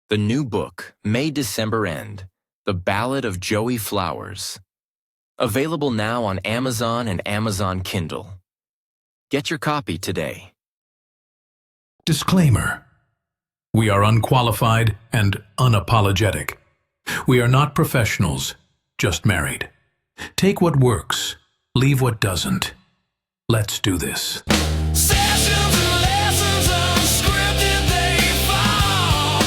The new book, May-December End, The Ballad of Joey Flowers. Available now on Amazon and Amazon Kindle. Get your copy today. Disclaimer. We are unqualified and unapologetic. We are not professionals, just married. Take what works, leave what doesn't. Let's do this. Sessions and lessons unscripted, they fall.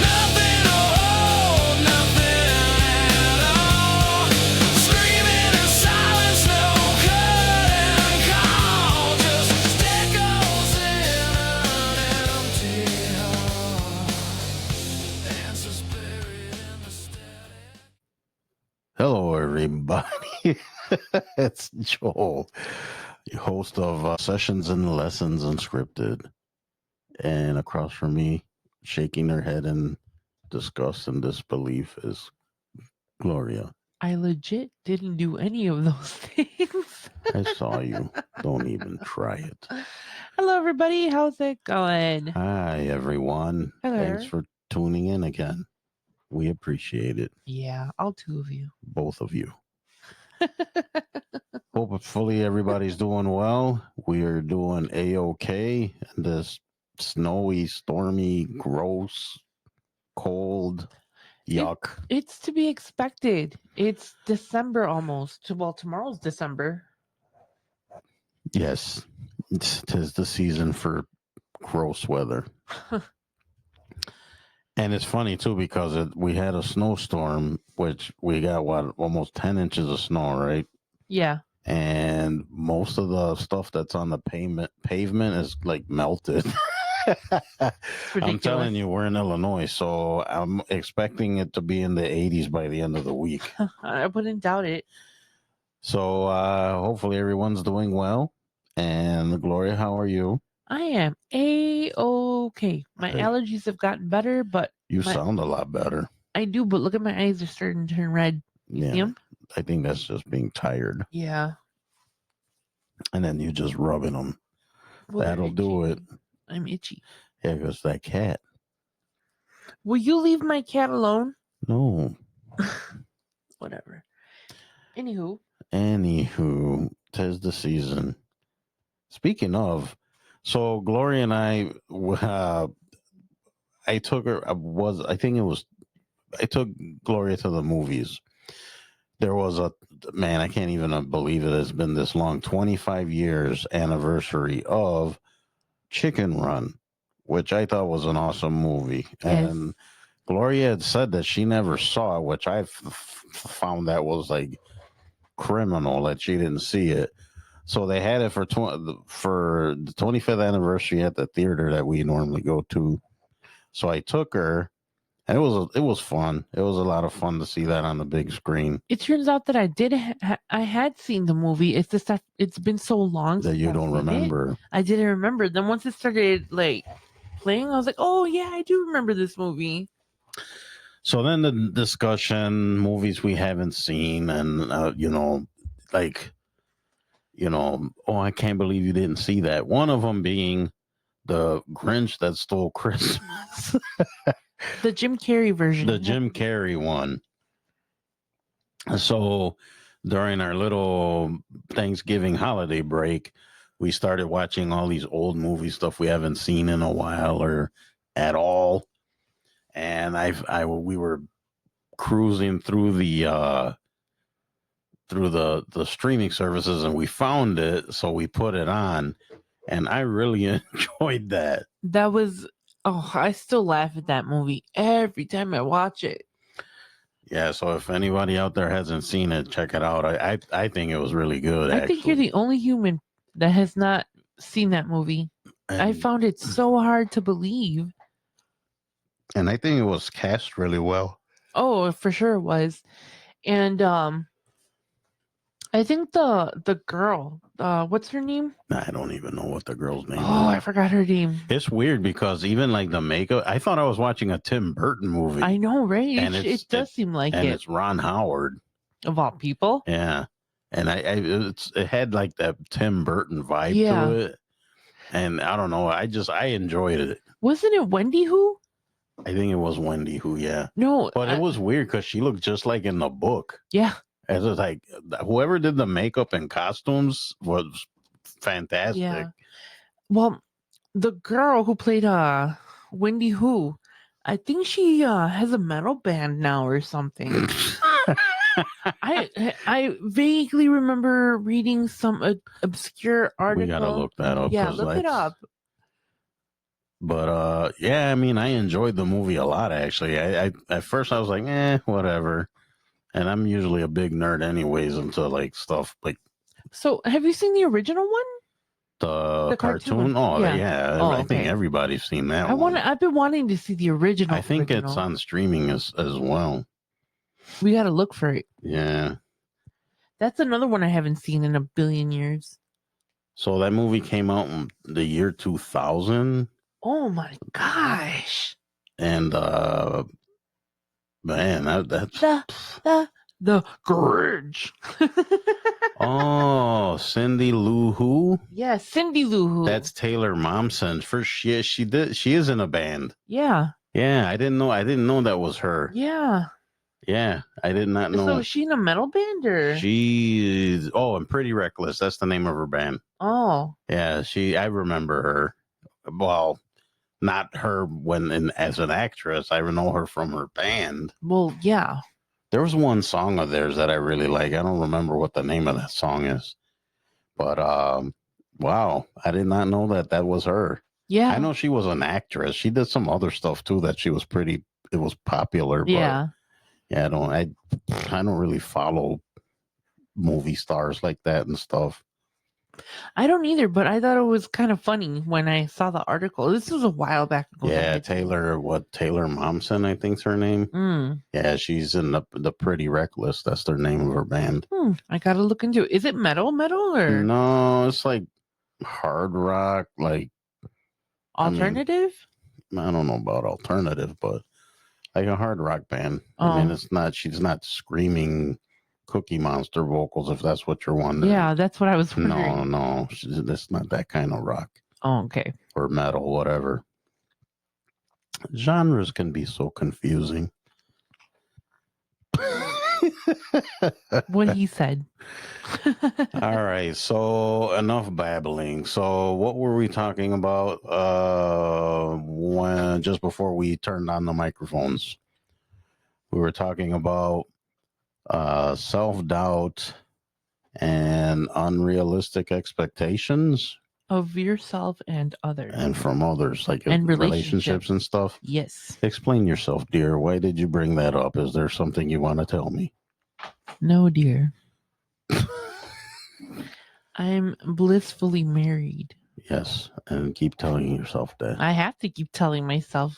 Nothing to hold, nothing at all. Screaming in silence, no curtain call. Just echoes in an empty hall. Answers buried in the static. Hello, everybody. It's Joel, your host of Sessions and Lessons Unscripted. And across from me, shaking her head in disgust and disbelief, is Gloria. I legit didn't do any of those things. I saw you. Don't even try it. Hello, everybody. How's it going? Hi, everyone. Hello. Thanks for tuning in again. We appreciate it. Yeah, all two of you. Both of you. Hopefully everybody's doing well. We are doing A-OK in this snowy, stormy, gross, cold, yuck. It's to be expected. It's December almost. Well, tomorrow's December. Yes, tis the season for gross weather. And it's funny, too, because we had a snowstorm, which we got, almost 10 inches of snow, right? Yeah. And most of the stuff that's on the pavement is, like, melted. I'm telling you, we're in Illinois, so I'm expecting it to be in the 80s by the end of the week. I wouldn't doubt it. So hopefully everyone's doing well. And Gloria, how are you? I am A-OK. My Hey. allergies have gotten better, but You sound a lot better. I do, but look at my eyes. They're starting to turn red. You see Yeah, 'em? I think that's just being tired. Yeah. And then you just rubbing them. Well, they're That'll do itchy. it. I'm itchy. Yeah, because that cat. Will you leave my cat alone? No. Whatever. Anywho. Anywho, 'tis the season. Speaking of, so Gloria and I took her. I took Gloria to the movies. There was I can't even believe it has been this long. 25 years anniversary of Chicken Run, which I thought was an awesome movie. Yes. And Gloria had said that she never saw it, which I found that was like criminal that she didn't see it. So they had it for the 25th anniversary at the theater that we normally go to. So I took her, and it was fun. It was a lot of fun to see that on the big screen. It turns out that I had seen the movie. It's just that it's been so long That since you I've don't seen it. remember. I didn't remember. Then once it started like playing, I was like, "Oh yeah, I do remember this movie." So then the discussion, movies we haven't seen, and oh, I can't believe you didn't see that. One of them being the Grinch That Stole Christmas. The Jim Carrey version. The Jim Carrey one. So during our little Thanksgiving holiday break, we started watching all these old movie stuff we haven't seen in a while or at all. And we were cruising through the streaming services, and we found it, so we put it on, and I really enjoyed that. That was I still laugh at that movie every time I watch it. Yeah, so if anybody out there hasn't seen it, check it out. I think it was really good. I think you're the only human that has not seen that movie. I found it so hard to believe. And I think it was cast really well. Oh, for sure it was. And I think the girl, what's her name? I don't even know what the girl's name is. Oh, I forgot her name. It's weird because even like the makeup, I thought I was watching a Tim Burton movie. I know, right? And It does seem like and it. it's Ron Howard. Of all people. Yeah. And it had like that Tim Burton vibe to it. And I don't know. I enjoyed it. Wasn't it Wendy Who? I think it was Wendy Who, yeah. No, But it was weird because she looked just like in the book. yeah, It was like whoever did the makeup and costumes was fantastic. yeah. Well, the girl who played Wendy Who, I think she has a metal band now or something. I vaguely remember reading some obscure article. We gotta look that up. Yeah, 'cause look it that's- up. But yeah, I mean, I enjoyed the movie a lot. Actually, I at first I was like, whatever. And I'm usually a big nerd, anyways, into like stuff like So, have you seen the original one? the The cartoon? cartoon. Oh Yeah. yeah, Oh, I think okay. everybody's seen that one. I've been wanting to see the original. I think it's original. on streaming as well. We got to look for it. Yeah. That's another one I haven't seen in a billion years. So that movie came out in the year 2000, Oh my gosh. and man, that's The Grinch. oh, Cindy Lou Who? Yeah, Cindy Lou Who. That's Taylor Momsen. First, she is in a band. Yeah. Yeah, I didn't know that was her. Yeah. Yeah, I did not know. So is she in a metal band or? She is. Oh, and Pretty Reckless. That's the name of her band. Oh. Yeah, I remember her. Well, not her as an actress. I know her from her band. Well, yeah. There was one song of theirs that I really like. I don't remember what the name of that song is, but wow, I did not know that was her. Yeah. I know she was an actress. She did some other stuff too that she was pretty. It was popular. Yeah. But yeah, I don't really follow movie stars like that and stuff. I don't either, but I thought it was kind of funny when I saw the article. This was a while back ago. Yeah, Taylor Momsen, I think's her name. Mm. Yeah, she's in the Pretty Reckless. That's their name of her band. I gotta look into it. Is it metal or No, it's like hard rock, like alternative? I don't know about alternative, but like a hard rock band. Oh. I mean, she's not screaming Cookie Monster vocals, if that's what you're wondering. Yeah, that's what I was wondering. No, that's not that kind of rock Oh, okay. or metal, whatever. Genres can be so confusing. What he said. All right, so enough babbling. So what were we talking about when just before we turned on the microphones? We were talking about self-doubt and unrealistic expectations Of yourself and others. and from others, like And relationships and stuff. Yes. Explain yourself, dear. Why did you bring that up? Is there something you want to tell me? No, dear. I'm blissfully married. Yes, and keep telling yourself that. I have to keep telling myself.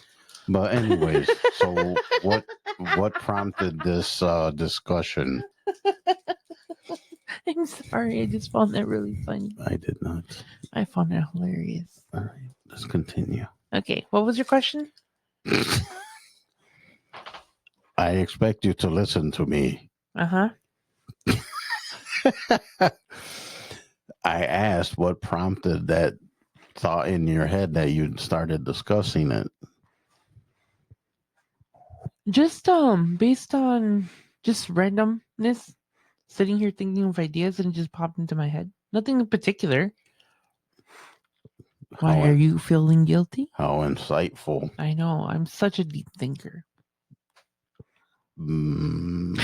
But anyways, so what prompted this discussion? I'm sorry. I just found that really funny. I did not. I found it hilarious. All right, let's continue. Okay. What was your question? I expect you to listen to me. Uh-huh. I asked what prompted that thought in your head that you started discussing it. Just based on just randomness, sitting here thinking of ideas and it just popped into my head. Nothing in particular. Why How- are you feeling guilty? How insightful. I know. I'm such a deep thinker. Mm,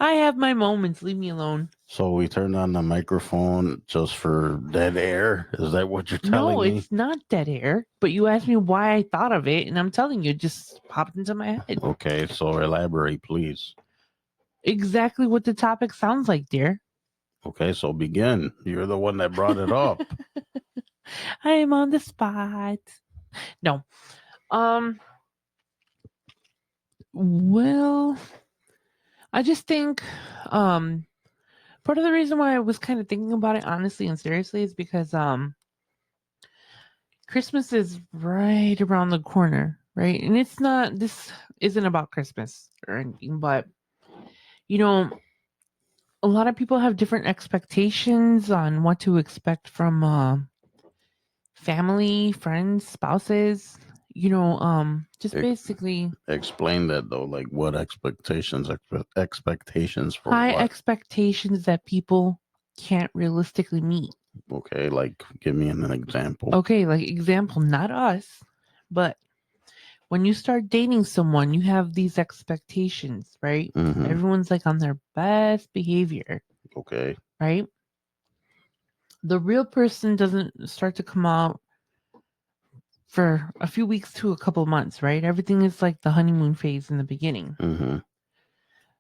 I have my moments. Leave me alone. so we turned on the microphone just for dead air? Is that what you're telling No, me? it's not dead air. But you asked me why I thought of it, and I'm telling you, it just popped into my head. Okay, so elaborate, please. Exactly what the topic sounds like, dear. Okay, so begin. You're the one that brought it up. I am on the spot. No. Well, I just think part of the reason why I was kind of thinking about it honestly and seriously is because Christmas is right around the corner, right? And this isn't about Christmas or anything, but you know, a lot of people have different expectations on what to expect from family, friends, spouses, just Ex- basically Explain that though. Like what expectations? Expectations for high what? expectations that people can't realistically meet. Okay, like give me an example. Okay, like example, not us, but when you start dating someone, you have these expectations, right? Hmm. Everyone's like on their best behavior, Okay. right? The real person doesn't start to come out for a few weeks to a couple months, right? Everything is like the honeymoon phase in the beginning. Hmm.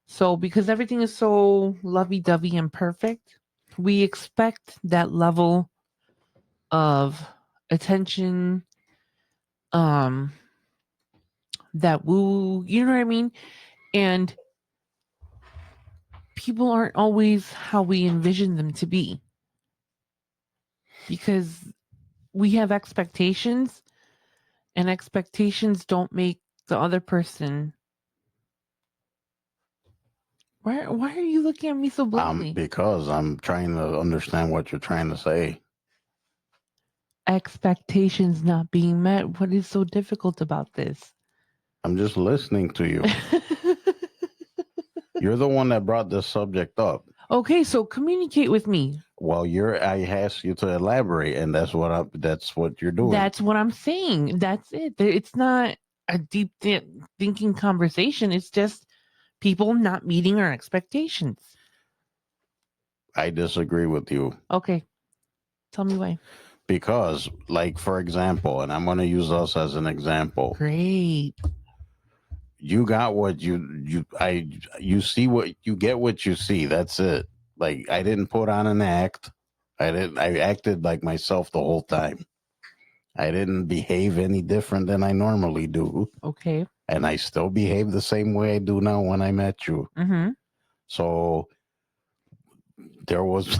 So, because everything is so lovey dovey and perfect, we expect that level of attention, um, that woo, you know what I mean? And people aren't always how we envision them to be because we have expectations, and expectations don't make the other person. Why are you looking at me so blankly? Because I'm trying to understand what you're trying to say. Expectations not being met. What is so difficult about this? I'm just listening to you. You're the one that brought this subject up. Okay, so communicate with me. Well, I asked you to elaborate, and that's what you're doing. That's what I'm saying. That's it. It's not a deep thinking conversation. It's just people not meeting our expectations. I disagree with you Okay, tell me why. because, like, for example, and I'm going to use us as an example. Great. You got what you see what you get what you see. That's it. Like I didn't put on an act. I acted like myself the whole time. I didn't behave any different than I normally do. Okay. And I still behave the same way I do now when I met you. Mm-hmm. So there was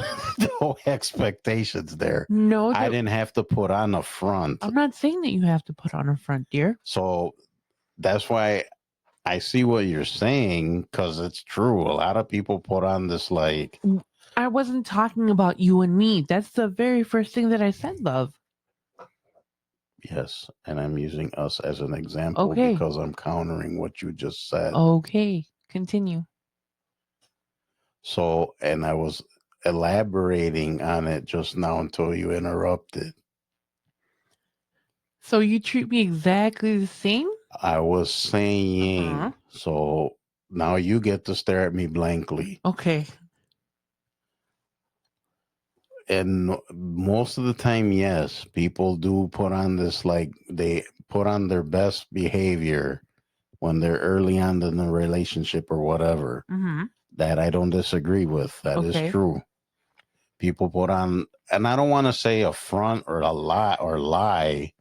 no expectations there. No, I didn't have to put on a front. I'm not saying that you have to put on a front, dear. So that's why I see what you're saying because it's true. A lot of people put on this like. I wasn't talking about you and me. That's the very first thing that I said, love. Yes, and I'm using us as an example Okay. because I'm countering what you just said. Okay, continue. So, and I was elaborating on it just now until you interrupted. So you treat me exactly the same? I was saying, Uh-huh. so now you get to stare at me blankly. Okay. And most of the time, yes, people do put on this, like they put on their best behavior when they're early on in the relationship or whatever. Mm-hmm. That I don't disagree with. That is Okay. true. People put on, and I don't want to say a front or a lie,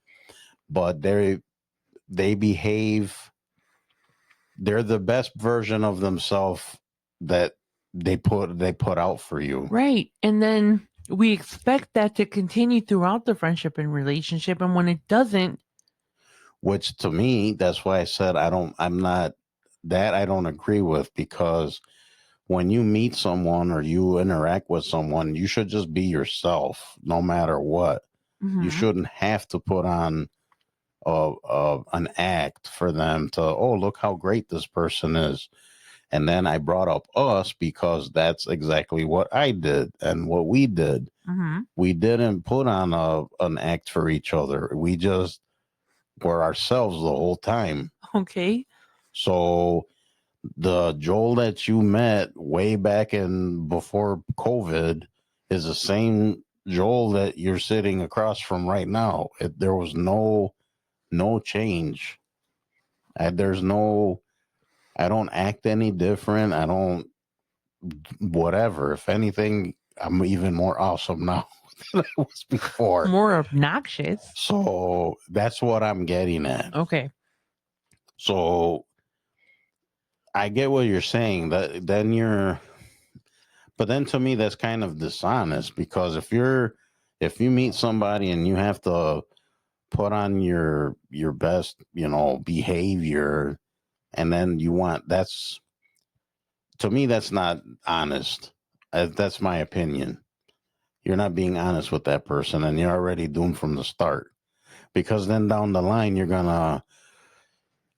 but they behave. They're the best version of themselves that they put out for you. Right. And then we expect that to continue throughout the friendship and relationship. And when it doesn't, Which to me, that's why I said I'm not that I don't agree with because when you meet someone or you interact with someone, you should just be yourself no matter what. Mhm. You shouldn't have to put on an act for them to, oh, look how great this person is. And then I brought up us because that's exactly what I did and what we did. Mhm. We didn't put on an act for each other. We just were ourselves the whole time. Okay. So the Joel that you met way back in before COVID is the same Joel that you're sitting across from right now. There was no change. There's no. I don't act any different. I don't. Whatever. If anything, I'm even more awesome now than I was before. More obnoxious. So that's what I'm getting at. Okay. So I get what you're saying. That then you're. But then to me, that's kind of dishonest because if you meet somebody and you have to put on your best, behavior, and then you want to me that's not honest. That's my opinion. You're not being honest with that person, and you're already doomed from the start. because then down the line you're gonna,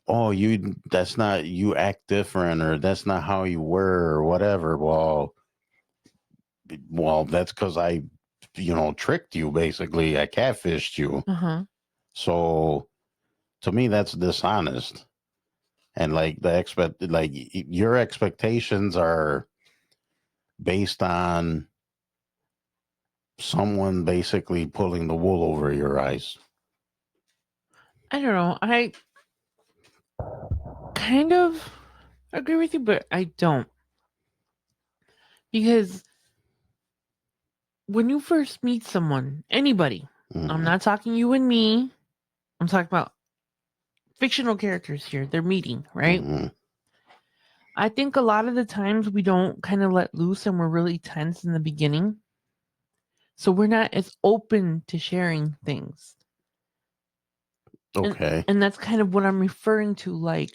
oh, that's not, you act different, or that's not how you were, or whatever. Well, that's because I, tricked you, basically. I catfished you. Uh-huh. So to me, that's dishonest. And like your expectations are based on someone basically pulling the wool over your eyes. I don't know. I kind of agree with you, but I don't. Because when you first meet someone, anybody, I'm Mhm. not talking you and me, I'm talking about fictional characters here. They're meeting, right? Mhm. I think a lot of the times we don't kind of let loose and we're really tense in the beginning. So we're not as open to sharing things. Okay. And that's kind of what I'm referring to. Like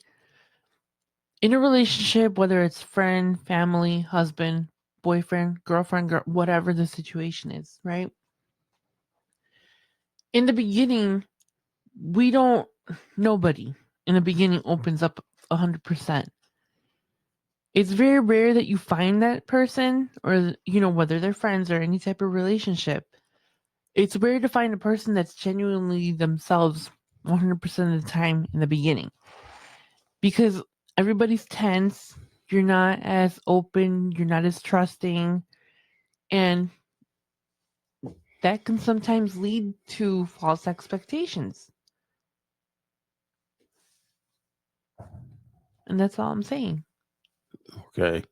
in a relationship, whether it's friend, family, husband, boyfriend, girlfriend, whatever the situation is, right? In the beginning, nobody in the beginning opens up 100%. It's very rare that you find that person, or, whether they're friends or any type of relationship. It's rare to find a person that's genuinely themselves 100% of the time in the beginning, because everybody's tense. You're not as open, you're not as trusting, and that can sometimes lead to false expectations. And that's all I'm saying. Okay.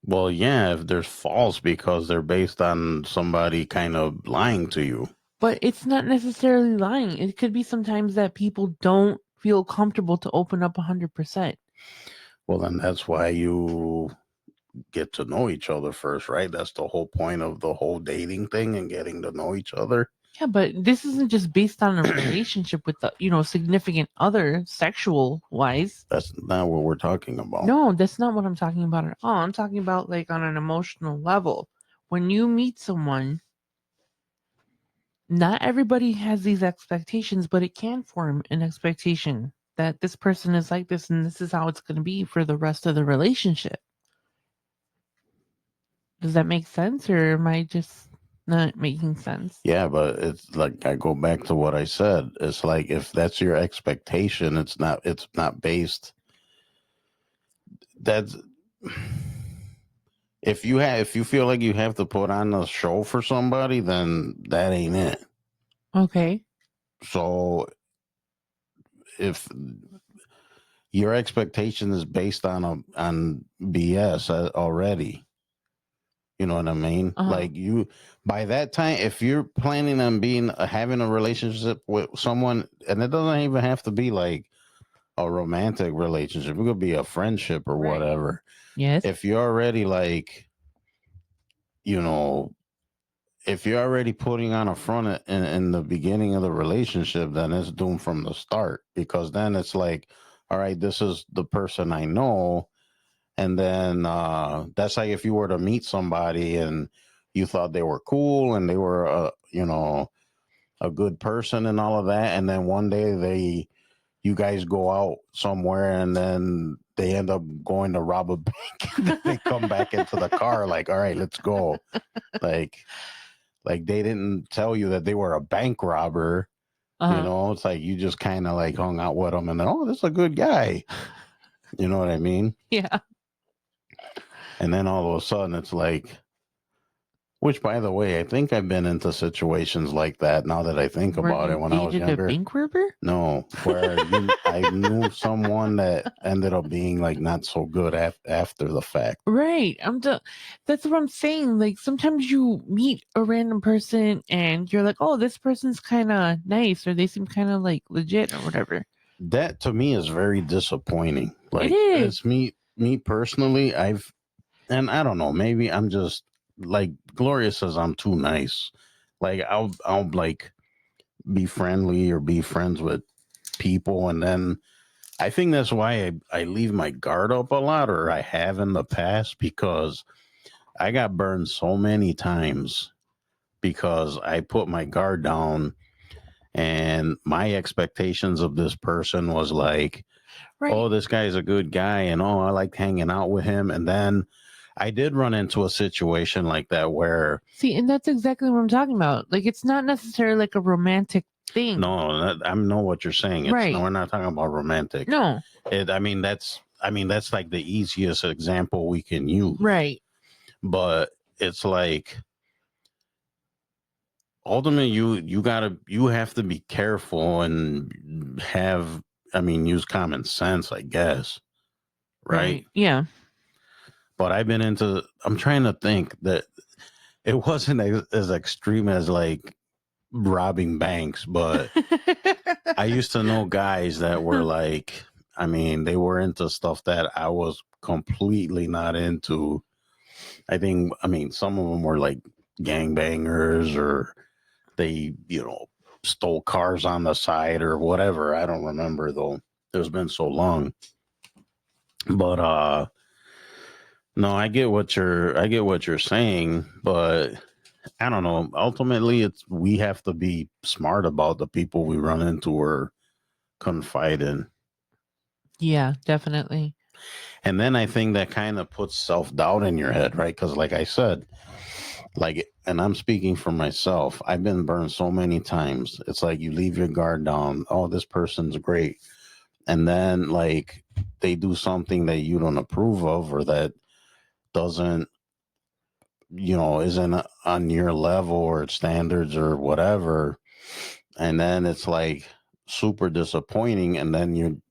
Well, yeah, if there's false because they're based on somebody kind of lying to you. But it's not necessarily lying. It could be sometimes that people don't feel comfortable to open up 100%. Well, then that's why you get to know each other first, right? That's the whole point of the whole dating thing and getting to know each other. Yeah, but this isn't just based on a relationship with the, significant other, sexual wise. That's not what we're talking about. No, that's not what I'm talking about at all. I'm talking about like on an emotional level. When you meet someone, not everybody has these expectations, but it can form an expectation that this person is like this and this is how it's going to be for the rest of the relationship. Does that make sense, or am I just not making sense? Yeah, but it's like I go back to what I said. It's like if that's your expectation, it's not based. That's if you feel like you have to put on a show for somebody, then that ain't it. Okay. So if your expectation is based on BS already, you know what I mean? Uh-huh. Like you, by that time, if you're planning on having a relationship with someone, and it doesn't even have to be like a romantic relationship, it could be a friendship or Right. whatever. Yes. If you're already like, you know, if you're already putting on a front in the beginning of the relationship, then it's doomed from the start, because then it's like, all right, this is the person I know. And then that's like if you were to meet somebody and you thought they were cool and they were, a good person and all of that. And then one day you guys go out somewhere and then they end up going to rob a bank. And then they come back into the car like, all right, let's go. Like they didn't tell you that they were a bank robber. Uh-huh. It's like you just kind of like hung out with them and then, oh, this is a good guy. You know what I mean? Yeah. And then all of a sudden it's like, which, by the way, I think I've been into situations like that now that I think Where about you it when I was dated a younger. bank robber? No, where I knew someone that ended up being like not so good after the fact. Right. That's what I'm saying. Like sometimes you meet a random person and you're like, oh, this person's kind of nice, or they seem kind of like legit or whatever. That to me is very disappointing. Like, is. it's me personally, and I don't know, maybe I'm just like Gloria says I'm too nice. Like I'll like be friendly or be friends with people, and then I think that's why I leave my guard up a lot, or I have in the past, because I got burned so many times because I put my guard down, and my expectations of this person was like, Right. oh, this guy's a good guy, and oh, I like hanging out with him. And then I did run into a situation like that where See, and that's exactly what I'm talking about. Like, it's not necessarily like a romantic thing. no, I know what you're saying. It's Right. no, we're not talking about romantic. No. I mean that's like the easiest example we can use. Right. But it's like ultimately you have to be careful and use common sense, I guess. Right? Yeah. But I'm trying to think that it wasn't as extreme as like robbing banks, but I used to know guys that were like, they were into stuff that I was completely not into. I think, some of them were like gangbangers, or they, stole cars on the side or whatever. I don't remember though. It's been so long. But no, I get what you're saying, but I don't know. Ultimately, we have to be smart about the people we run into or confide in. Yeah, definitely. And then I think that kind of puts self-doubt in your head, right? Because like I said, and I'm speaking for myself, I've been burned so many times. It's like you leave your guard down. Oh, this person's great. And then like they do something that you don't approve of, or that doesn't, isn't on your level or standards or whatever. And then it's like super disappointing. And then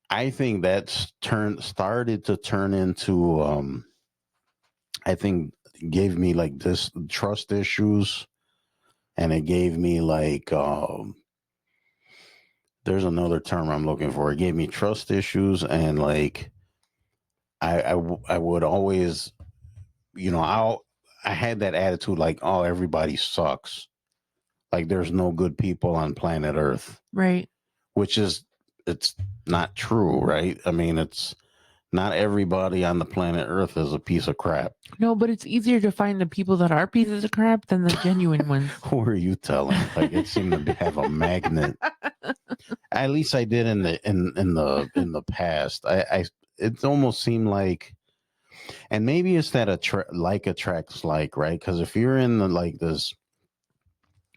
I think that's started to turn into, I think gave me like this trust issues, and it gave me like, there's another term I'm looking for. It gave me trust issues, and like, I would always, I had that attitude like, oh, everybody sucks. Like there's no good people on planet Earth, Right. which it's not true, right? It's not everybody on the planet Earth is a piece of crap. No, but it's easier to find the people that are pieces of crap than the genuine ones. Who are you telling? Like it seemed to have a magnet. At least I did in the past. It almost seemed like, and maybe it's that like attracts like, right? Because if you're in the like this,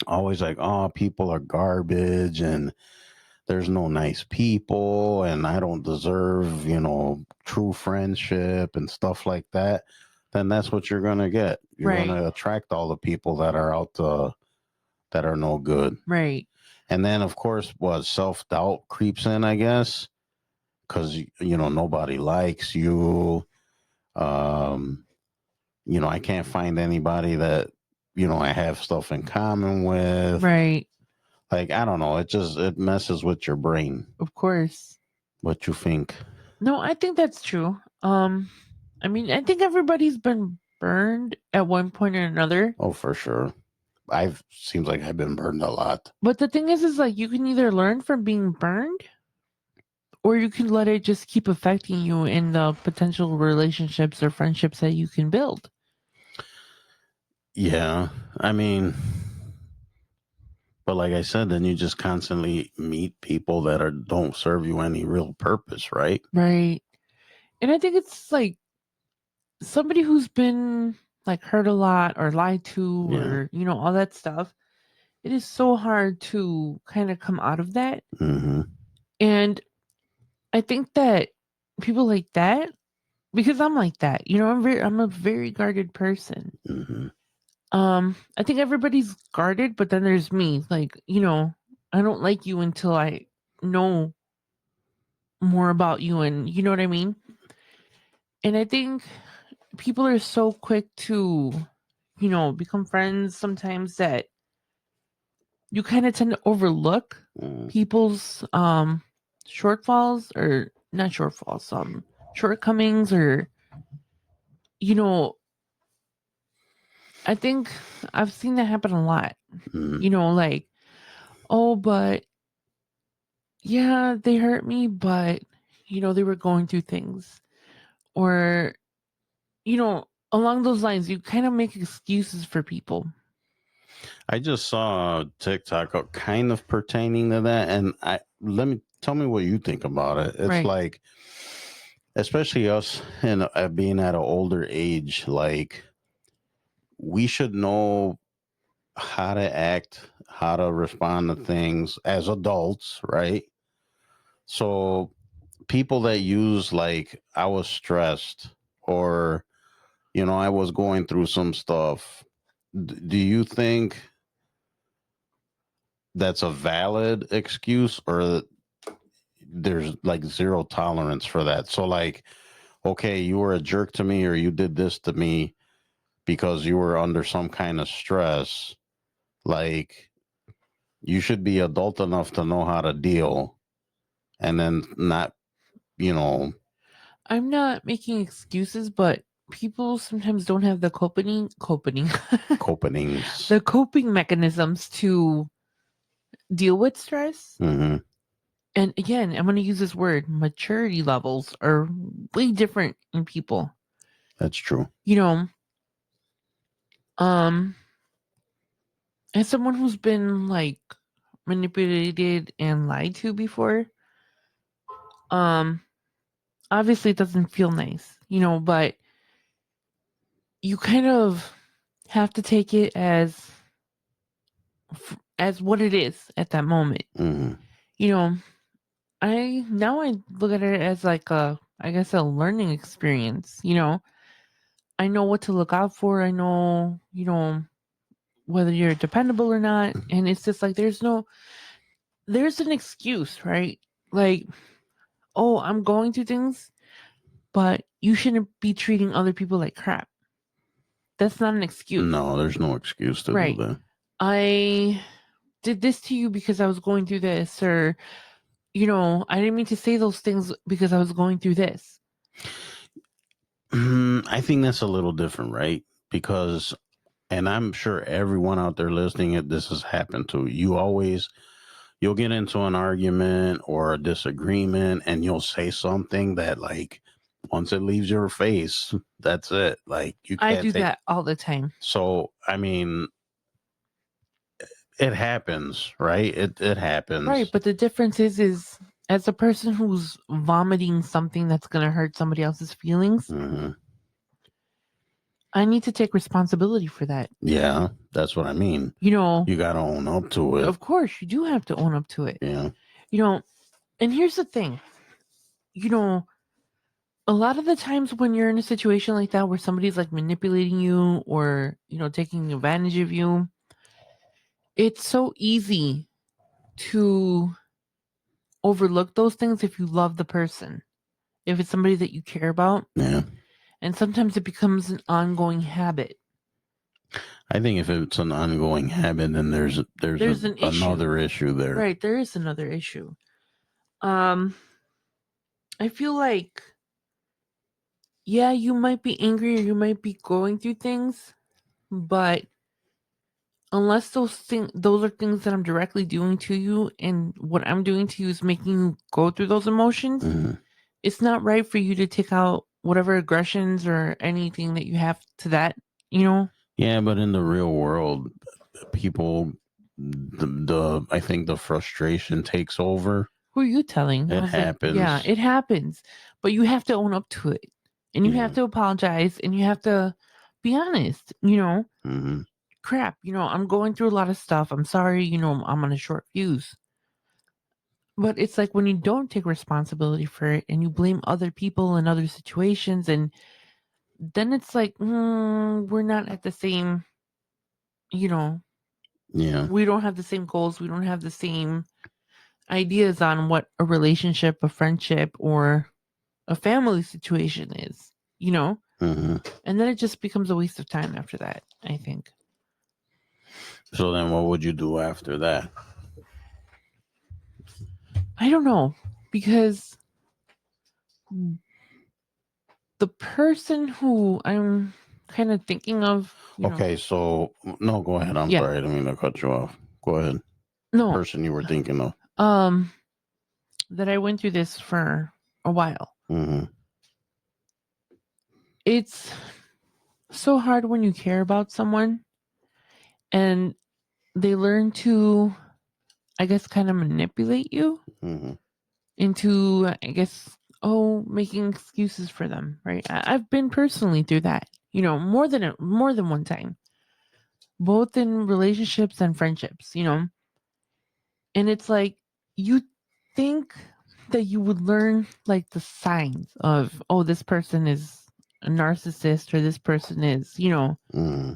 always like, oh, people are garbage, and there's no nice people, and I don't deserve, true friendship and stuff like that, then that's what you're gonna get. You're Right. gonna attract all the people that are that are no good. Right. And then of course what self-doubt creeps in, I guess, because nobody likes you. I can't find anybody that I have stuff in common with. Right. Like I don't know, it messes with your brain. Of course. What you think? No, I think that's true. I think everybody's been burned at one point or another. Oh, for sure. Seems like I've been burned a lot. But the thing is like you can either learn from being burned, or you can let it just keep affecting you in the potential relationships or friendships that you can build. Yeah, but like I said, then you just constantly meet people that don't serve you any real purpose, right? Right. And I think it's like somebody who's been like hurt a lot or lied to, Yeah. or all that stuff. It is so hard to kind of come out of that. Mm-hmm. And I think that people like that, because I'm like that, I'm a very guarded person. Mm-hmm. I think everybody's guarded, but then there's me. Like, I don't like you until I know more about you, and you know what I mean? And I think people are so quick to, become friends sometimes that you kind of tend to overlook people's shortfalls, or not shortfalls, shortcomings, or I think I've seen that happen a lot. Mm-hmm. Like, oh, but yeah, they hurt me, but they were going through things. Or along those lines, you kind of make excuses for people. I just saw a TikTok kind of pertaining to that, and tell me what you think about it. It's Right. like, especially us and being at an older age, like we should know how to act, how to respond to things as adults, right? So people that use like I was stressed or I was going through some stuff. Do you think that's a valid excuse or there's like zero tolerance for that? So like, okay, you were a jerk to me or you did this to me because you were under some kind of stress. Like you should be adult enough to know how to deal and then not, you know, I'm not making excuses, but people sometimes don't have the coping copings. the coping mechanisms to deal with stress. Hmm. And again, I'm going to use this word, maturity levels are way different in people. That's true. You know, um as someone who's been like manipulated and lied to before, obviously it doesn't feel nice, but you kind of have to take it as what it is at that moment. Hmm. You know, I look at it as like I guess a learning experience. I know what to look out for. I know, whether you're dependable or not. And it's just like there's an excuse, right? Like, oh, I'm going through things, but you shouldn't be treating other people like crap. That's not an excuse. No, there's no excuse to Right. do that. I did this to you because I was going through this, or, I didn't mean to say those things because I was going through this. I think that's a little different, right? Because, and I'm sure everyone out there listening, this has happened to you'll get into an argument or a disagreement and you'll say something that like once it leaves your face, that's it. Like you I can't do take. that all the time. So I mean, it happens, right? It happens. Right, but the difference is as a person who's vomiting something that's going to hurt somebody else's feelings, Mhm. I need to take responsibility for that. Yeah, that's what I mean. You got to own up to it. Of course, you do have to own up to it. Yeah. And here's the thing. A lot of the times when you're in a situation like that where somebody's like manipulating you or, taking advantage of you, it's so easy to overlook those things if you love the person, if it's somebody that you care about. Yeah. And sometimes it becomes an ongoing habit. I think if it's an ongoing habit, then there's another issue there. Right, there is another issue. I feel like, yeah, you might be angry or you might be going through things, but unless those are things that I'm directly doing to you and what I'm doing to you is making you go through those emotions, it's not right for you to take out whatever aggressions or anything that you have to that, Yeah, but in the real world, people, I think the frustration takes over. Who are you telling? It happens. Yeah, it happens. But you have to own up to it. And you have to apologize and you have to be honest, Mm-hmm. Crap, I'm going through a lot of stuff. I'm sorry, I'm on a short fuse. But it's like when you don't take responsibility for it and you blame other people and other situations, and then it's like, we're not at the same, Yeah. we don't have the same goals. We don't have the same ideas on what a relationship, a friendship, or a family situation is, Mm-hmm. And then it just becomes a waste of time after that, I think. So then what would you do after that? I don't know, because the person who I'm kind of thinking of. Okay, so no, go ahead. I'm sorry, I didn't mean to cut you off. Go ahead. No. Person you were thinking of. That I went through this for a while. Mm-hmm. It's so hard when you care about someone and they learn to, I guess, kind of manipulate you Hmm. into, I guess, making excuses for them, right? I've been personally through that, more than one time, both in relationships and friendships, and it's like you think that you would learn like the signs of, this person is a narcissist, or this person is, Hmm.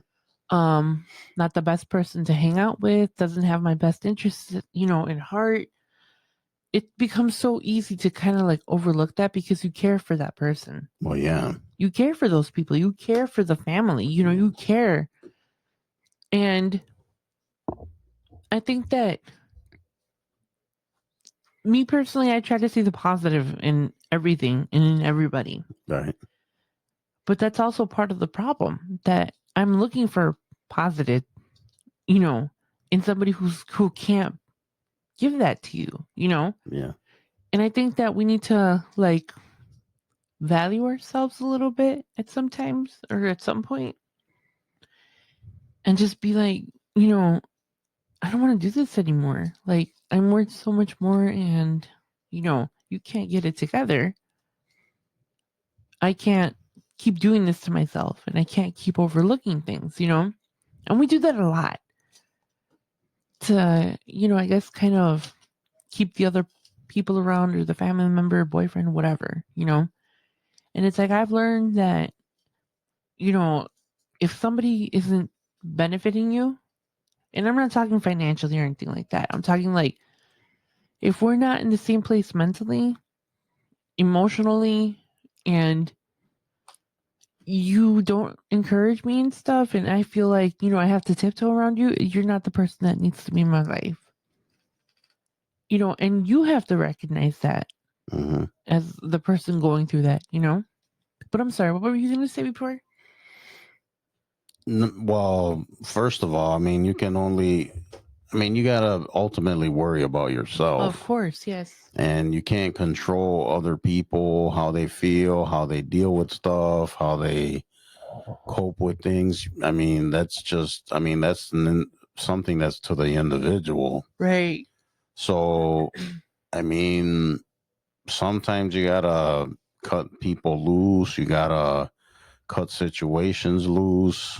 not the best person to hang out with, doesn't have my best interests, in heart. It becomes so easy to kind of like overlook that because you care for that person. Well, yeah. You care for those people. You care for the family. You care. And I think that me personally, I try to see the positive in everything and in everybody. Right. But that's also part of the problem, that I'm looking for positive, you know, in somebody who can't give that to you. Yeah. And I think that we need to like value ourselves a little bit at sometimes or at some point and just be like, I don't want to do this anymore. Like, I'm worth so much more, and you can't get it together. I can't keep doing this to myself, and I can't keep overlooking things. And we do that a lot to, I guess kind of keep the other people around, or the family member, boyfriend, whatever. And it's like I've learned that, if somebody isn't benefiting you, and I'm not talking financially or anything like that. I'm talking like if we're not in the same place mentally, emotionally, and you don't encourage me and stuff, and I feel like, I have to tiptoe around you, you're not the person that needs to be in my life. And you have to recognize that Hmm. as the person going through that. But I'm sorry, what were you going to say before? Well, first of all, I mean, you gotta ultimately worry about Of yourself, course, yes. and you can't control other people, how they feel, how they deal with stuff, how they cope with things. That's something that's to the individual. Right. So, I mean, sometimes you gotta cut people loose. You gotta cut situations loose.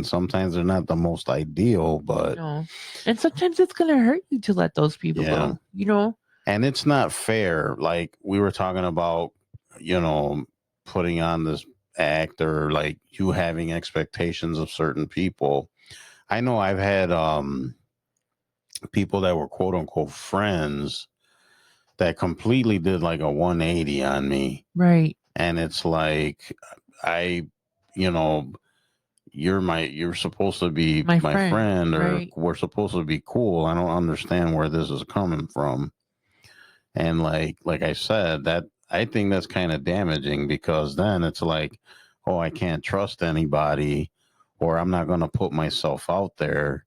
Sometimes they're not the most ideal, but No. And sometimes it's going to hurt you to let those people yeah. go. And it's not fair. Like we were talking about, you know, putting on this act, or like you having expectations of certain people. I know I've had people that were quote unquote friends that completely did like a 180 on me. Right. And it's like I, you know, you're supposed to be My my friend, friend, or right? we're supposed to be cool. I don't understand where this is coming from. And like I said, that I think that's kind of damaging, because then it's like, oh, I can't trust anybody, or I'm not going to put myself out there,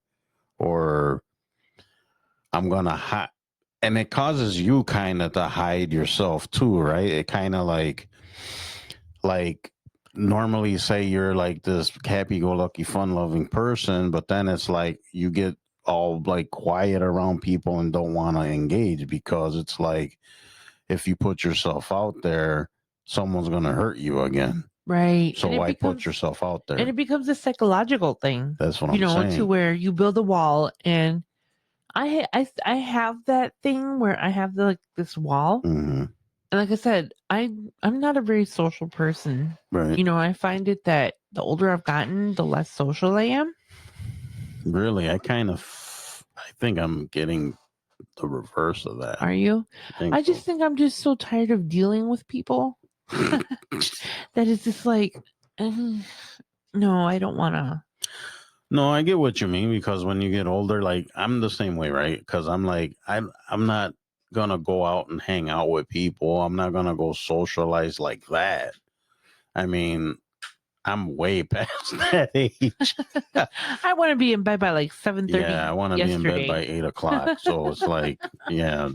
or I'm going to hide. And it causes you kind of to hide yourself too, right? It kind of like normally say you're like this happy-go-lucky, fun-loving person, but then it's like you get all like quiet around people and don't want to engage, because it's like if you put yourself out there, someone's going to hurt you again. Right. So And it why put becomes yourself out and there? it becomes a psychological thing, That's what I'm to saying. where you build a wall. And I have that thing where I have like this wall. Hmm. And like I said, I'm not a very social person. Right. I find it that the older I've gotten, the less social I am. Really, I think I'm getting the reverse of that. Are you? I just think I'm just so tired of dealing with people that it's just like, no, I don't want to. No, I get what you mean, because when you get older, like I'm the same way, right? Because I'm like, I'm not gonna go out and hang out with people. I'm not gonna go socialize like that. I mean, I'm way past that age. I want to be in bed by like 7:30. Yeah, I want to be in bed by 8 o'clock. So it's like, yeah,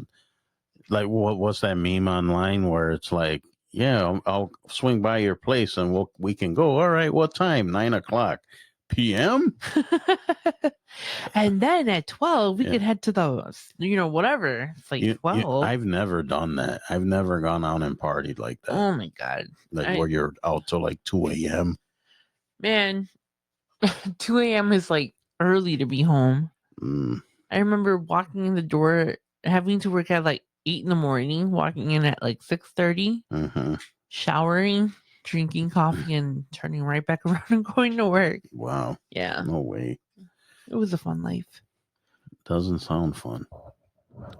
like what's that meme online where it's like, yeah, I'll swing by your place and we can go. All right, what time? 9 o'clock p.m. And then at 12, we Yeah. could head to the, whatever. It's like 12. I've never done that. I've never gone out and partied like that. Oh my God. Like where you're out till like 2 a.m. Man, 2 a.m. is like early to be home. Mm. I remember walking in the door, having to work at like 8 in the morning, walking in at like 6:30, Mm-hmm. showering, drinking coffee, and turning right back around and going to work. Wow. Yeah, No way. it was a fun life. Doesn't sound fun.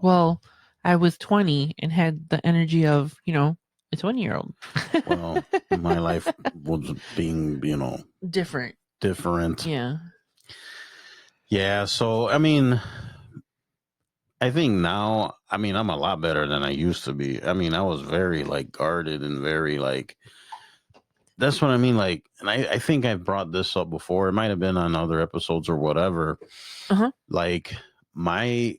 Well, I was 20 and had the energy of, a 20-year-old. Well, my life was being, Different. different. Yeah. Yeah. So, I mean, I think now, I'm a lot better than I used to be. I was very like guarded and very like, that's what I mean. Like, and I think I've brought this up before. It might have been on other episodes or whatever. Uh-huh. Like my,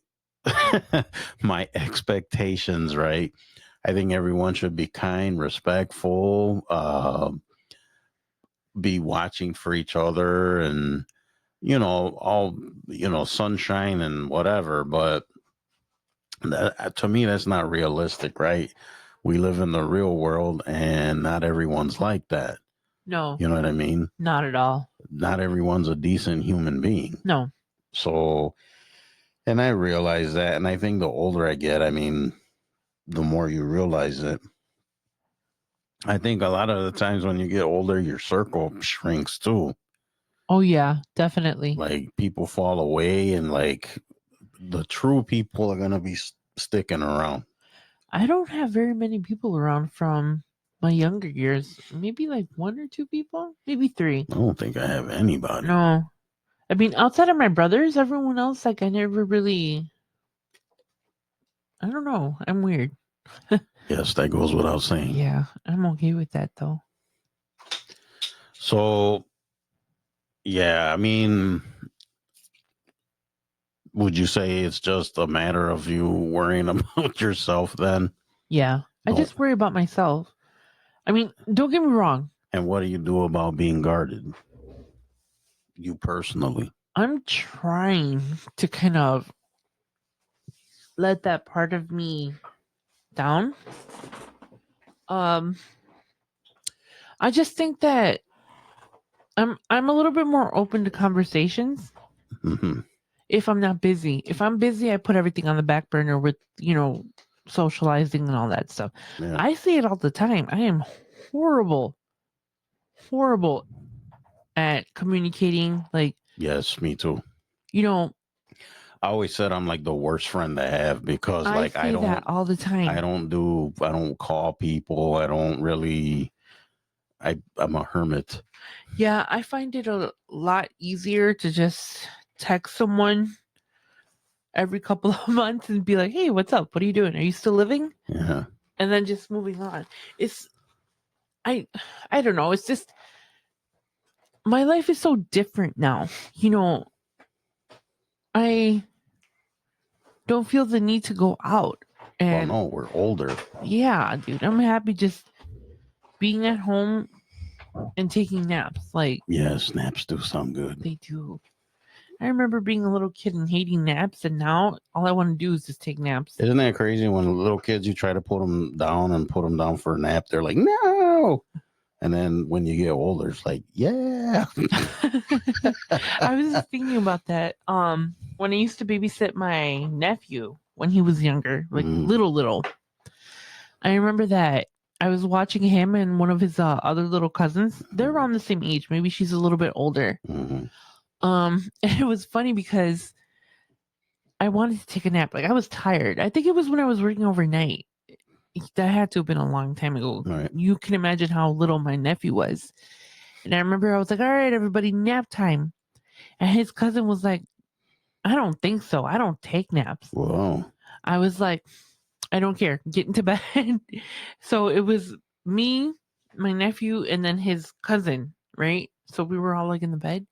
my expectations, right? I think everyone should be kind, respectful, be watching for each other and, all, sunshine and whatever. But that, to me, that's not realistic, right? We live in the real world and not everyone's like that. No, You know what I mean? not at all. Not everyone's a decent human being. No. So, and I realize that. And I think the older I get, the more you realize it. I think a lot of the times when you get older, your circle shrinks too. Oh, yeah, definitely. Like people fall away and like the true people are going to be sticking around. I don't have very many people around from my younger years. Maybe like 1 or 2 people, maybe 3. I don't think I have anybody. No. I mean, outside of my brothers, everyone else, like, I never really. I don't know. I'm weird. Yes, that goes without saying. Yeah, I'm okay with that, though. So, yeah, would you say it's just a matter of you worrying about yourself then? Yeah, I Oh. just worry about myself. I mean, don't get me wrong. And what do you do about being guarded? You personally. I'm trying to kind of let that part of me down. I just think that I'm a little bit more open to conversations Mm-hmm. if I'm not busy. If I'm busy, I put everything on the back burner with, socializing and all that stuff. Yeah. I see it all the time. I am horrible at communicating. Like, Yes, me too. I I always said I'm like the worst friend to have because like I see that all the time. I don't call people. I don't really I'm a hermit. Yeah, I find it a lot easier to just text someone every couple of months and be like, "Hey, what's up? What are you doing? Are you still living?" Yeah. And then just moving on. I don't know. It's just my life is so different now. I don't feel the need to go out. And Well, no, we're older. yeah, dude, I'm happy just being at home and taking naps. Like, Yeah, snaps do sound good. they do. I remember being a little kid and hating naps, and now all I want to do is just take naps. Isn't that crazy when little kids you try to put them down for a nap, they're like, no. And then when you get older, it's like, yeah. I was just thinking about that. When I used to babysit my nephew when he was younger, like little, I remember that I was watching him and one of his other little cousins. They're around the same age. Maybe she's a little bit older. Mm-hmm. And it was funny because I wanted to take a nap. Like, I was tired. I think it was when I was working overnight. That had to have been a long time ago. Right. You can imagine how little my nephew was. And I remember I was like, all right, everybody, nap time. And his cousin was like, I don't think so. I don't take naps. Whoa. I was like, I don't care. Get into bed. So it was me, my nephew, and then his cousin, right? So we were all like in the bed.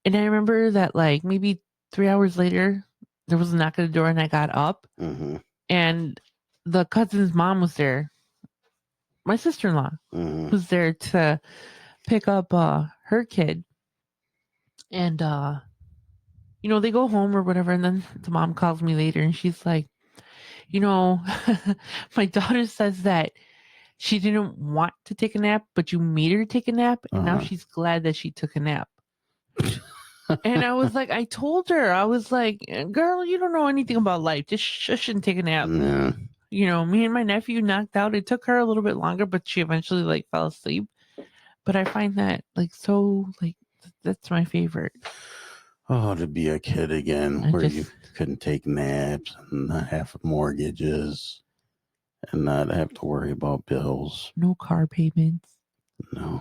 And I remember that like maybe 3 hours later, there was a knock at the door and I got up Mm-hmm. and the cousin's mom was there. my sister-in-law Mhm. who's there to pick up her kid, and they go home or whatever, and then the mom calls me later, and she's like, my daughter says that she didn't want to take a nap, but you made her take a nap, and now Uh-huh. she's glad that she took a nap. And I was like, I told her, I was like, girl, you don't know anything about life. Just shush and take a nap. Yeah. Me and my nephew knocked out. It took her a little bit longer, but she eventually like fell asleep. But I find that like so like that's my favorite. Oh, to be a kid again, I where you just couldn't take naps and not have mortgages and not have to worry about bills. no car payments. No.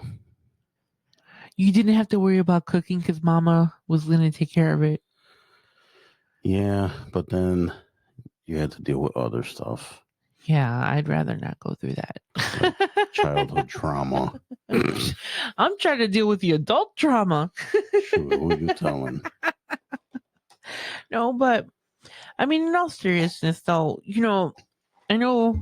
You didn't have to worry about cooking because Mama was gonna take care of it. Yeah, but then you had to deal with other stuff, Yeah, I'd rather not go through that. childhood trauma. I'm trying to deal with the adult trauma. Shoot, who you telling? No, but I mean, in all seriousness, though, I know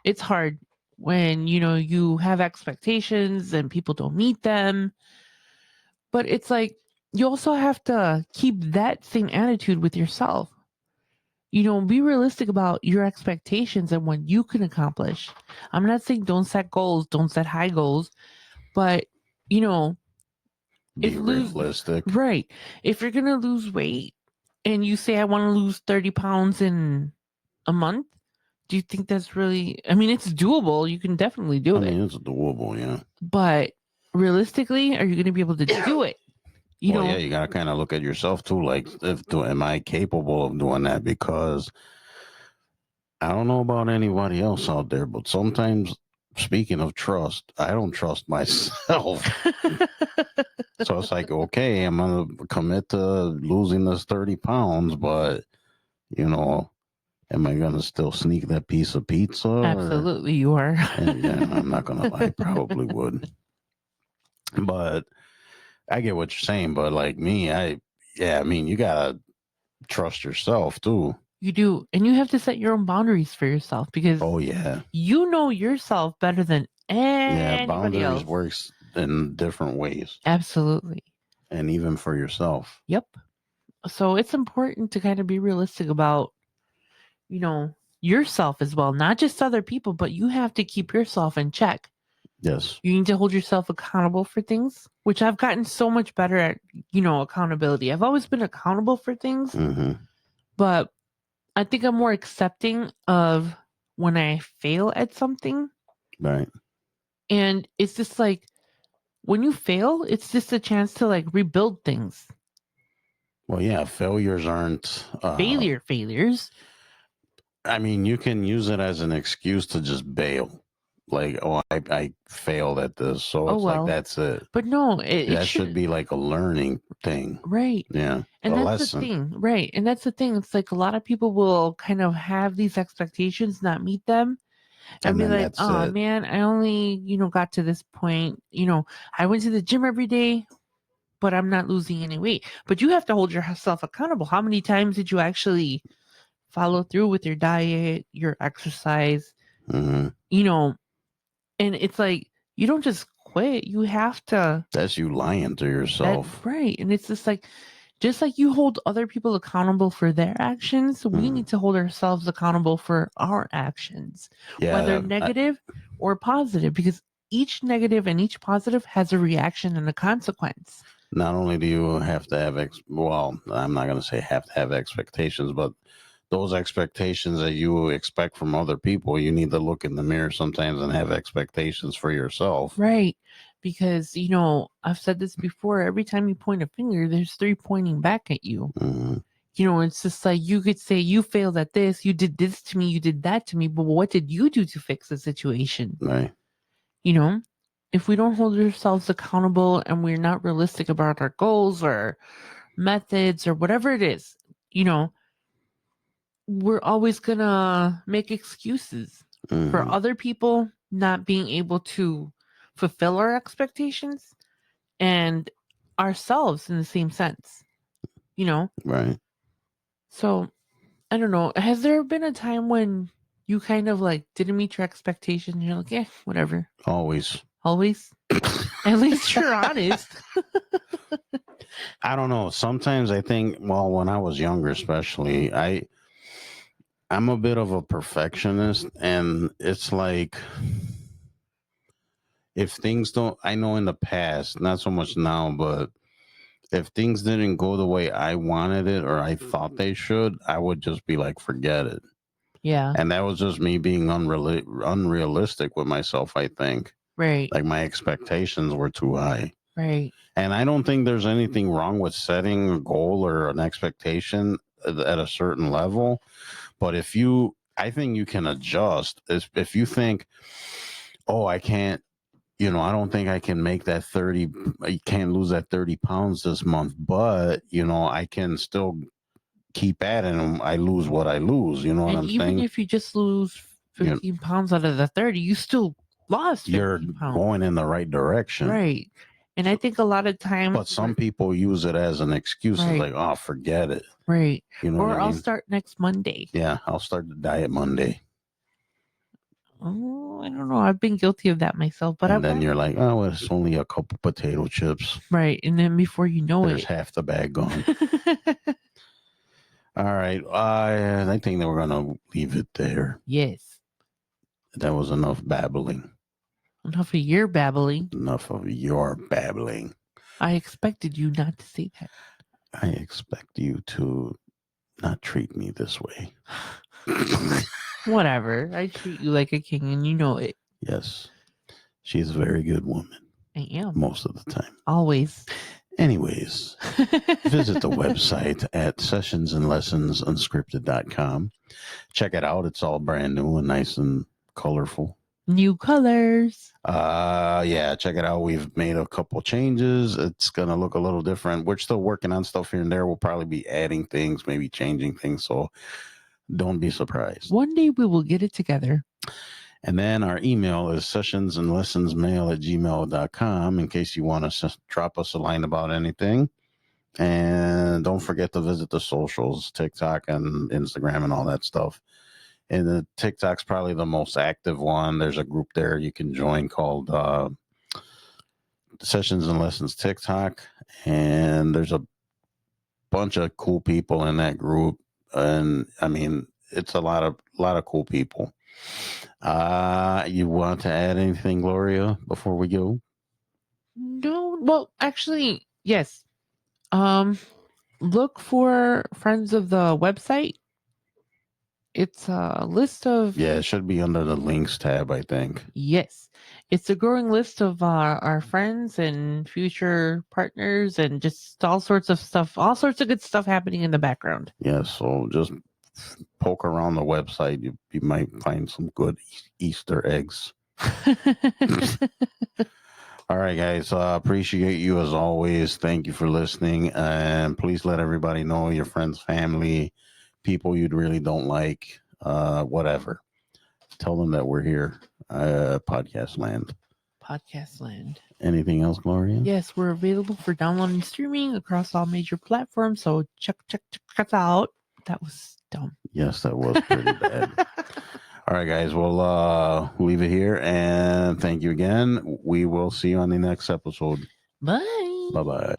it's hard when you have expectations and people don't meet them, but it's like you also have to keep that same attitude with yourself. Be realistic about your expectations and what you can accomplish. I'm not saying don't set goals, don't set high goals, but Be if lose realistic. right, if you're gonna lose weight and you say I want to lose 30 pounds in a month, do you think that's really? I mean, it's doable. You can definitely do I it, mean, it's doable, yeah. but realistically, are you going to be able to do it? Well, yeah, you gotta kind of look at yourself too. Like, am I capable of doing that? Because I don't know about anybody else out there, but sometimes, speaking of trust, I don't trust myself. So it's like, okay, I'm gonna commit to losing this 30 pounds, but am I gonna still sneak that piece of pizza? Absolutely, you are. Yeah, I'm not gonna lie, I probably would. But I get what you're saying. But like me, I mean, you gotta trust yourself too. You do, and you have to set your own boundaries for yourself because Oh yeah, you know yourself better than yeah. anybody Boundaries else. works in different ways, Absolutely. and even for yourself. Yep. So it's important to kind of be realistic about, yourself as well, not just other people, but you have to keep yourself in check. Yes. You need to hold yourself accountable for things, which I've gotten so much better at, accountability. I've always been accountable for things, Mm-hmm. but I think I'm more accepting of when I fail at something. Right. And it's just like when you fail, it's just a chance to like rebuild things. Well, yeah. Failures aren't. Failures. I mean, you can use it as an excuse to just bail. Like, oh, I failed at this, so Oh it's like well. that's it. But no, it That should be like a learning thing. right. Yeah, And a that's lesson. the thing, right? And that's the thing. It's like a lot of people will kind of have these expectations, not meet them, and be then like, that's "Oh it. man, I only, got to this point. I went to the gym every day, but I'm not losing any weight." But you have to hold yourself accountable. How many times did you actually follow through with your diet, your exercise? Mm-hmm. And it's like you don't just quit. You have to. That's you lying to yourself. Right. And it's just like you hold other people accountable for their actions, we Mhm. need to hold ourselves accountable for our actions, Yeah, whether negative or positive, because each negative and each positive has a reaction and a consequence. not only do you have to have well, I'm not going to say have to have expectations, but those expectations that you expect from other people, you need to look in the mirror sometimes and have expectations for yourself. Right. Because, I've said this before, every time you point a finger, there's three pointing back at you. Mm-hmm. It's just like you could say, you failed at this, you did this to me, you did that to me, but what did you do to fix the situation? Right. If we don't hold ourselves accountable and we're not realistic about our goals or methods or whatever it is, we're always gonna make excuses for Mm-hmm. other people not being able to fulfill our expectations and ourselves in the same sense, Right. So I don't know. Has there been a time when you kind of like didn't meet your expectations. You're like, whatever. Always. Always. At least you're honest. I don't know. Sometimes I think, well, when I was younger, especially, I'm a bit of a perfectionist, and it's like if things don't, I know in the past, not so much now, but if things didn't go the way I wanted it or I thought they should, I would just be like, forget it. Yeah. And that was just me being unrealistic with myself, I think. Right. Like my expectations were too high. Right. And I don't think there's anything wrong with setting a goal or an expectation at a certain level. But I think you can adjust. If you think, oh, I can't, I don't think I can make that 30, I can't lose that 30 pounds this month, but, I can still keep at it and I lose what I lose. You know what And I'm even saying? if you just lose 15 pounds out of the 30, you still lost 15 You're pounds. going in the right direction. Right. And I think a lot of times. But some people use it as an excuse. Right. It's like, oh, forget it. Right. You know Or what I I'll mean? start next Monday. Yeah, I'll start the diet Monday. Oh, I don't know. I've been guilty of that myself. But And then you're like, oh, well, it's only a couple potato chips. Right. And then before you know There's it. half the bag gone. All right. I think that we're going to leave it there. Yes. That was enough babbling. Enough of your babbling. Enough of your babbling. I expected you not to say that. I expect you to not treat me this way. Whatever. I treat you like a king and you know it. Yes. She's a very good woman. I am. Most of the time. Always. Anyways, visit the website at sessionsandlessonsunscripted.com. Check it out. It's all brand new and nice and colorful. New colors. Yeah, check it out. We've made a couple changes. It's gonna look a little different. We're still working on stuff here and there. We'll probably be adding things, maybe changing things. So don't be surprised. One day we will get it together. And then our email is sessionsandlessonsmail@gmail.com in case you want to drop us a line about anything. And don't forget to visit the socials, TikTok and Instagram and all that stuff. And the TikTok's probably the most active one. There's a group there you can join called Sessions and Lessons TikTok. And there's a bunch of cool people in that group. And I mean, it's a lot of cool people. You want to add anything, Gloria, before we go? No, well, actually, yes. Look for friends of the website. It's a list of. Yeah, it should be under the links tab, I think. Yes, it's a growing list of our friends and future partners, and just all sorts of stuff, all sorts of good stuff happening in the background. Yeah, so just poke around the website. You might find some good Easter eggs. All right, guys. Appreciate you as always. Thank you for listening. And please let everybody know, your friends, family, people you really don't like, whatever. Tell them that we're here, Podcast Land. Podcast Land. Anything else, Gloria? Yes, we're available for downloading and streaming across all major platforms. So check us out. That was dumb. Yes, that was pretty bad. All right, guys. We'll leave it here. And thank you again. We will see you on the next episode. Bye. Bye-bye.